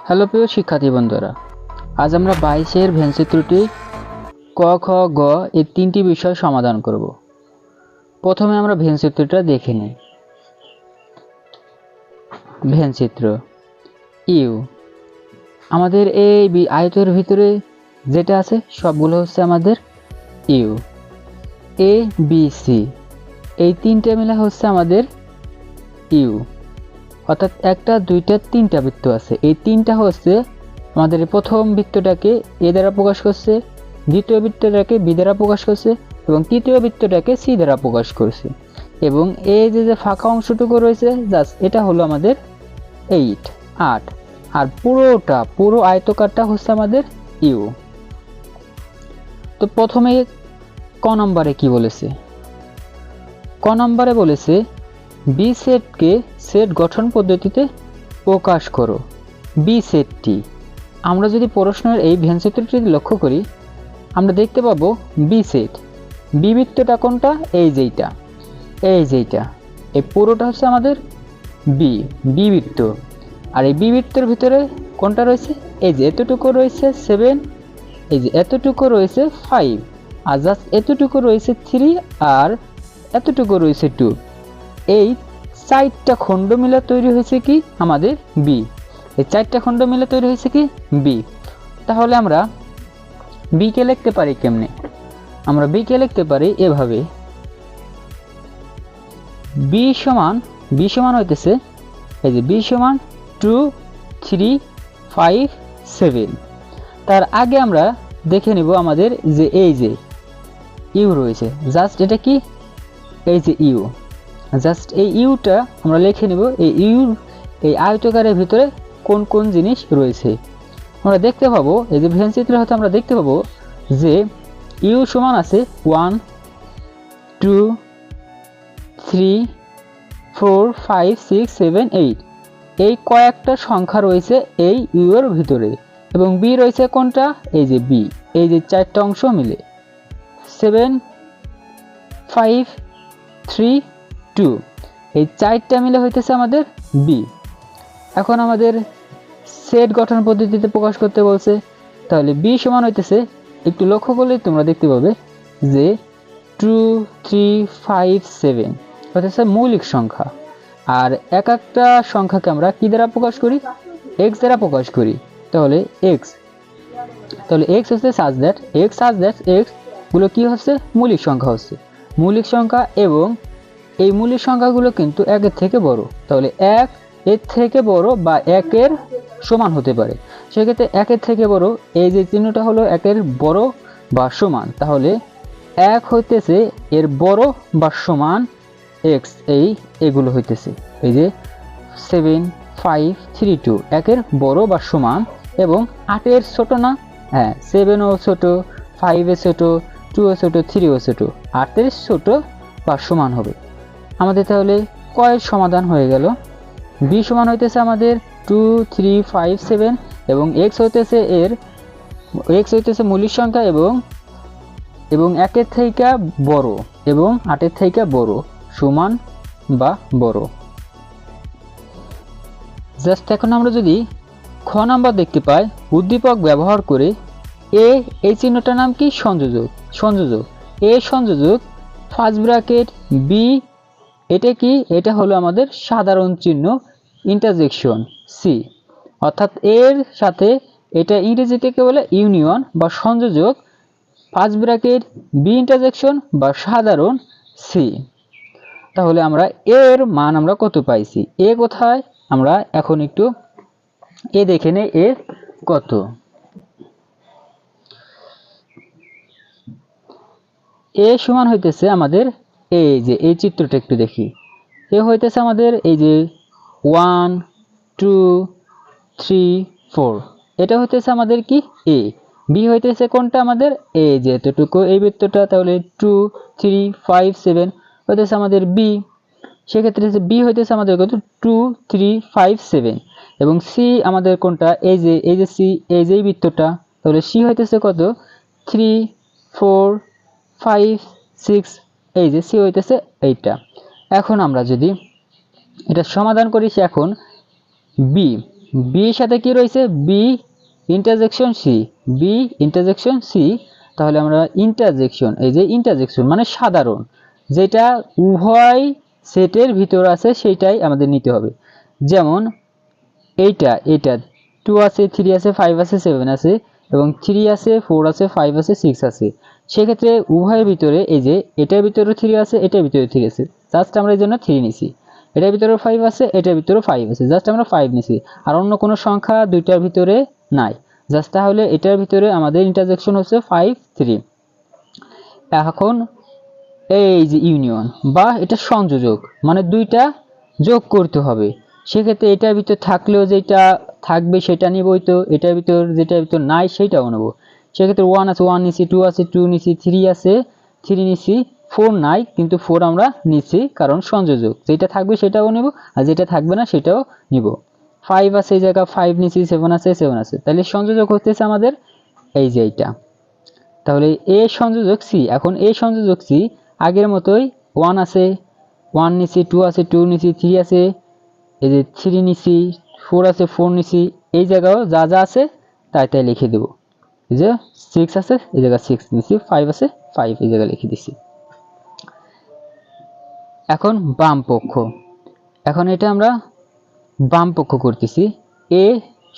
Hello প্রিয় শিক্ষার্থী বন্ধুরা, আজ আমরা 22-এর ভেনচিত্রটি ক, খ, গ এই তিনটি বিষয় সমাধান করব। প্রথমে আমরা ভেনচিত্রটা দেখে নিই। ভেনচিত্র ইউ, আমাদের এই আয়তের ভিতরে যেটা আছে সবগুলো হচ্ছে আমাদের ইউ। এ বি সি এই তিনটে মিলে হচ্ছে আমাদের ইউ, অর্থাৎ একটা দুইটা তিনটা বৃত্ত আছে। এই তিনটা হচ্ছে আমাদের প্রথম বৃত্তটাকে এ দ্বারা প্রকাশ করছে, দ্বিতীয় বৃত্তটাকে বি দ্বারা প্রকাশ করছে এবং তৃতীয় বৃত্তটাকে সি দ্বারা প্রকাশ করছে। এবং এই যে ফাঁকা অংশটুকু রয়েছে জাস্ট এটা হলো আমাদের 8, আর পুরো আয়তকারটা হচ্ছে আমাদের ইউ। তো প্রথমে ক নম্বরে কি বলেছে? ক নম্বরে বলেছে বি সেটকে সেট গঠন পদ্ধতিতে প্রকাশ করো। বি সেটটি, আমরা যদি প্রশ্নের এই ভেনচিত্রটি লক্ষ্য করি আমরা দেখতে পাবো বি সেট। বি বৃত্তটা কোনটা? এই যেইটা, এই পুরোটা হচ্ছে আমাদের বি বৃত্ত। আর এই বি বৃত্তের ভিতরে কোনটা রয়েছে? এই যে এতটুকু রয়েছে 7, এই যে এতটুকু রয়েছে 5, আর জাস্ট এতটুকু রয়েছে 3, আর এতটুকু রয়েছে 2। এই 4টা খণ্ড মিলে তৈরি হয়েছে কি আমাদের বি। এই 4টা খণ্ড মিলে তৈরি হয়েছে কি বি। তাহলে আমরা বি কে লিখতে পারি কেমনে? আমরা বি কে লিখতে পারি এভাবে, বি সমান হইতেছে এই যে বি সমান 2, 3, 5, 7। তার আগে আমরা দেখে নিব আমাদের যে এই যে ইউ রয়েছে, জাস্ট এটা কি এই যে ইউ, জাস্ট এই ইউটা আমরা লিখে নিব। এই আয়তকারের ভিতরে কোন কোন জিনিস রয়েছে আমরা দেখতে পাবো। এই যে ভেনচিত্র হতে আমরা দেখতে পাবো যে ইউ সমান আছে 1, 2, 3, 4, 5, 6, 7, 8। এই কয়েকটা সংখ্যা রয়েছে এই ইউ এর ভিতরে। এবং বি রয়েছে কোনটা? এই যে বি, এই যে 4টা অংশ মিলে 7, 5, 3, 2, এই 4টা মিলে হইতেছে আমাদের বি। এখন আমাদের সেট গঠন পদ্ধতিতে প্রকাশ করতে বলছে, তাহলে বি সমান হইতেছে, একটু লক্ষ্য করলে তোমরা দেখতে পাবে যে 2, 3, 5, 7 হইতেছে মৌলিক সংখ্যা। আর এক একটা সংখ্যাকে আমরা কি দ্বারা প্রকাশ করি? এক্স দ্বারা প্রকাশ করি। তাহলে এক্স হচ্ছে সাজ দ্যাট এক্স গুলো কি হচ্ছে? মৌলিক সংখ্যা হচ্ছে মৌলিক সংখ্যা। এবং এই মৌলিক সংখ্যাগুলো কিন্তু একের থেকে বড়। তাহলে 1 এর থেকে বড় বা 1-এর সমান হতে পারে। সেক্ষেত্রে 1-এর থেকে বড়, এই যে চিহ্নটা হলো 1-এর বড় বা সমান। তাহলে 1 হইতেছে এর বড় বা সমান এক্স, এগুলো হইতেছে এই যে 7, 5, 3, 2 1-এর বড় বা সমান। এবং 8-এর ছোট না? হ্যাঁ, 7ও ছোট, 5-এ ছোট, 2ও ছোট, 3ও ছোট, 8-এর ছোট বা সমান হবে আমাদের। তাহলে কয়ের সমাধান হয়ে গেল। বি সমান হইতেছে আমাদের 2, 3, 5, 7 এবং এক্স হইতেছে মৌলিক সংখ্যা এবং 1-এর থেকে বড় এবং 8-এর থেকে বড়, সমান বা বড়। জাস্ট এখন আমরা যদি খ নাম্বার দেখতে পাই, উদ্দীপক ব্যবহার করে এই চিহ্নটার নাম কি? সংযোজক। এ সংযোজক ফার্স্ট ব্র্যাকেট বি, এটা কি? এটা হলো আমাদের সাধারণ চিহ্ন ইন্টারজেকশন সি, অর্থাৎ এর সাথে এটা ইংরেজিতে বলে ইউনিয়ন বা সংযোজক, ফার্স্ট ব্র্যাকেট বি ইন্টারজেকশন বা সাধারণ সি। তাহলে আমরা এর মান আমরা কত পাইছি? এ কোথায়? আমরা এখন একটু এ দেখে নেই এর কত। এ সমান হইতেছে আমাদের এই যে এই চিত্রটা একটু দেখি। এ হইতেছে আমাদের এই যে 1, 2, 3, 4, এটা হইতেছে আমাদের কি এ। বি হইতেছে কোনটা আমাদের? এই যে এতটুকু এই বৃত্তটা। তাহলে 2, 3, 5, 7 হইতেছে আমাদের বি। সেক্ষেত্রে বি হইতেছে আমাদের কত? 2, 3, 5, 7 এবং সি আমাদের কোনটা? এই যে সি, এই যে বৃত্তটা। তাহলে সি হইতেছে কত? 3, 4, 5, 6, এই যে সি হইতেছে এইটা। এখন আমরা যদি এটা সমাধান করি, এখন বি বি এর সাথে কি রয়েছে, B intersection C, B intersection C. তাহলে আমরা ইন্টারজেকশন, এই যে ইন্টারজেকশন মানে সাধারণ, যেটা উভয় সেটের ভিতর আছে সেইটাই আমাদের নিতে হবে। যেমন এইটা 2 আছে, 3 আছে, 5 আছে, 7 আছে, এবং 3 আছে, 4 আছে, 5 আছে, 6 আছে। সেক্ষেত্রে উভয়ের ভিতরে এই যে এটার ভিতরে 3 আছে, এটার ভিতরে 3 আছে, জাস্ট আমরা এই জন্য 3 নিছি। এটার ভিতরে 5 আছে, এটার ভিতরে 5 আছে, জাস্ট আমরা 5 নিছি। আর অন্য কোনো সংখ্যা দুইটার ভিতরে নাই, জাস্ট তাহলে এটার ভিতরে আমাদের ইন্টারজেকশন হচ্ছে 5 3। এখন এই যে ইউনিয়ন বা এটা সংযোজক, মানে দুইটা যোগ করতে হবে। সেক্ষেত্রে এটার ভিতর থাকলেও যেটা থাকবে সেটা নিবই, তো এটার ভিতর যেটার ভিতর নাই সেটাও নেবো। সেক্ষেত্রে 1 আছে 1 নিছি, 2 আছে 2 নিছি, 3 আছে 3 নিছি, 4 নাই কিন্তু 4 আমরা নিছি কারণ সংযোজক, যেটা থাকবে সেটাও নেব আর যেটা থাকবে না সেটাও নিব। 5 আছে এই জায়গা 5 নিছি, 7 আছে 7 আছে, তাহলে সংযোজক হতেছে আমাদের এই যে এইটা। তাহলে এ সংযোজক সি, এখন এ সংযোজক সি আগের মতোই 1 আছে 1 নিছি, 2 আছে 2 নিছি, 3 আছে এই যে 3 নিছি, 4 আছে 4 নিছি, এই জায়গাও যা যা আছে তাই তাই লিখে দেব। এই যে 6 আছে এই জায়গা 6 নিছি, 5 আছে 5 এই জায়গা লিখে দিছি। এখন বাম পক্ষ, এখন এটা আমরা বাম পক্ষ করতেছি এ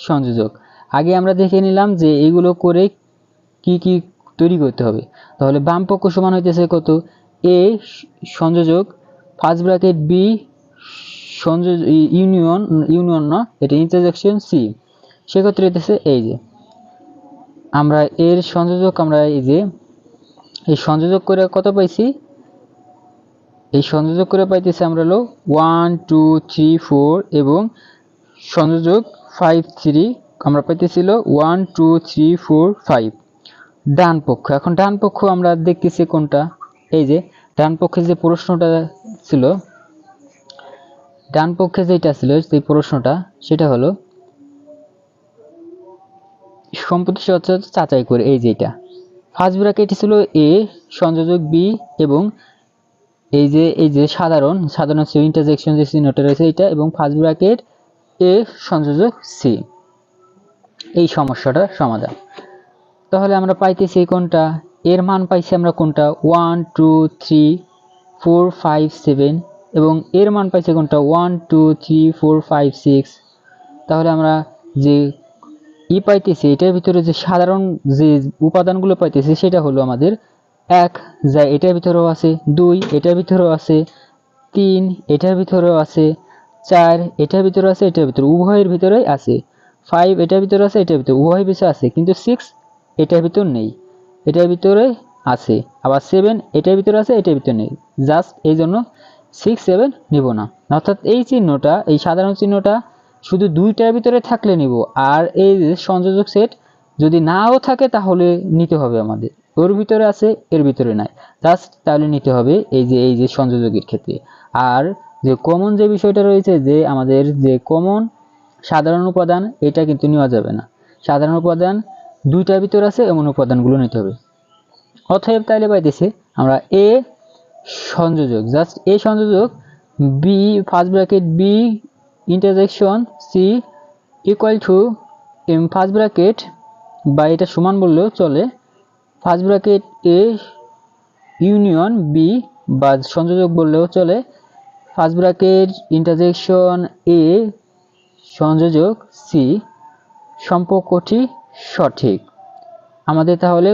সংযোজক। আগে আমরা দেখে নিলাম যে এইগুলো করে কি কি তৈরি করতে হবে। তাহলে বাম পক্ষ সমান হইতেছে কত, এ সংযোজক ফার্স্ট ব্র্যাকেট বি সংযোজ ইউনিয়ন না, এটা ইন্টারজেকশন সি। সেক্ষেত্রে হইতেছে এই যে আমরা এর সংযোজক, আমরা এই যে এই সংযোজক করে কত পাইছি, এই সংযোজক করে পাইতেছি আমরা হলো 1 2 3 4 এবং সংযোজক 5 3 আমরা পাইতেছিল 1 2 3 4 5। ডান পক্ষ, এখন ডান পক্ষ আমরা দেখতেছি কোনটা, এই যে ডান পক্ষে যে প্রশ্নটা ছিল, ডান পক্ষে যেটা ছিল সেই প্রশ্নটা সেটা হলো সম্পত্তি যাচাই করে, এই যে এটা ফার্স্ট ব্র্যাকেট ছিল এ সংযোজক বি এবং এই যে সাধারণ ইন্টারজেকশন যে চিহ্নটা রয়েছে এটা, এবং ফার্স্ট ব্র্যাকেট এ সংযোজক সি। এই সমস্যাটার সমাধান। তাহলে আমরা পাইতেছি কোনটা, এর মান পাইছি আমরা কোনটা 1 2 3 4 5 7 এবং এর মান পাইছি কোনটা 1 2 3 4 5 6। তাহলে আমরা যে পাইতেছি এটার ভিতরে যে সাধারণ যে উপাদানগুলো পাইতেছি সেটা হলো আমাদের 1 যা এটার ভিতরেও আছে, 2 এটার ভিতরেও আছে, 3 এটার ভিতরেও আছে, 4 এটার ভিতরে আছে, এটার ভিতরে উভয়ের ভিতরেই আছে, 5 এটার ভিতরে আছে, এটার ভিতরে উভয়ের ভিতরে আছে, কিন্তু 6 এটার ভিতর নেই, এটার ভিতরে আছে, আবার 7 এটার ভিতরে আছে, এটার ভিতরে নেই, জাস্ট এই জন্য 6 7 নিব না। অর্থাৎ এই চিহ্নটা, এই সাধারণ চিহ্নটা শুধু দুইটার ভিতরে থাকলে নিব, আর এই যে সংযোজক সেট যদি নাও থাকে তাহলে নিতে হবে আমাদের, ওর ভিতরে আছে এর ভিতরে নাই, জাস্ট তাহলে নিতে হবে এই যে সংযোজকের ক্ষেত্রে। আর যে কমন যে বিষয়টা রয়েছে যে আমাদের যে কমন সাধারণ উপাদান, এটা কিন্তু নেওয়া যাবে না। সাধারণ উপাদান দুইটার ভিতর আছে এমন উপাদানগুলো নিতে হবে। অতএব তাহলে পাইতেছি আমরা এ সংযোজক, জাস্ট এ সংযোজক B first bracket B intersection C equal to M first bracket, বা এটা সমান বললেও চলে, first bracket A union B বা সংযোজক বললেও চলে, ফার্স্ট ব্র্যাকেট ইন্টারজেকশন এ সংযোজক সি। সম্পর্কটি সঠিক। আমাদের তাহলে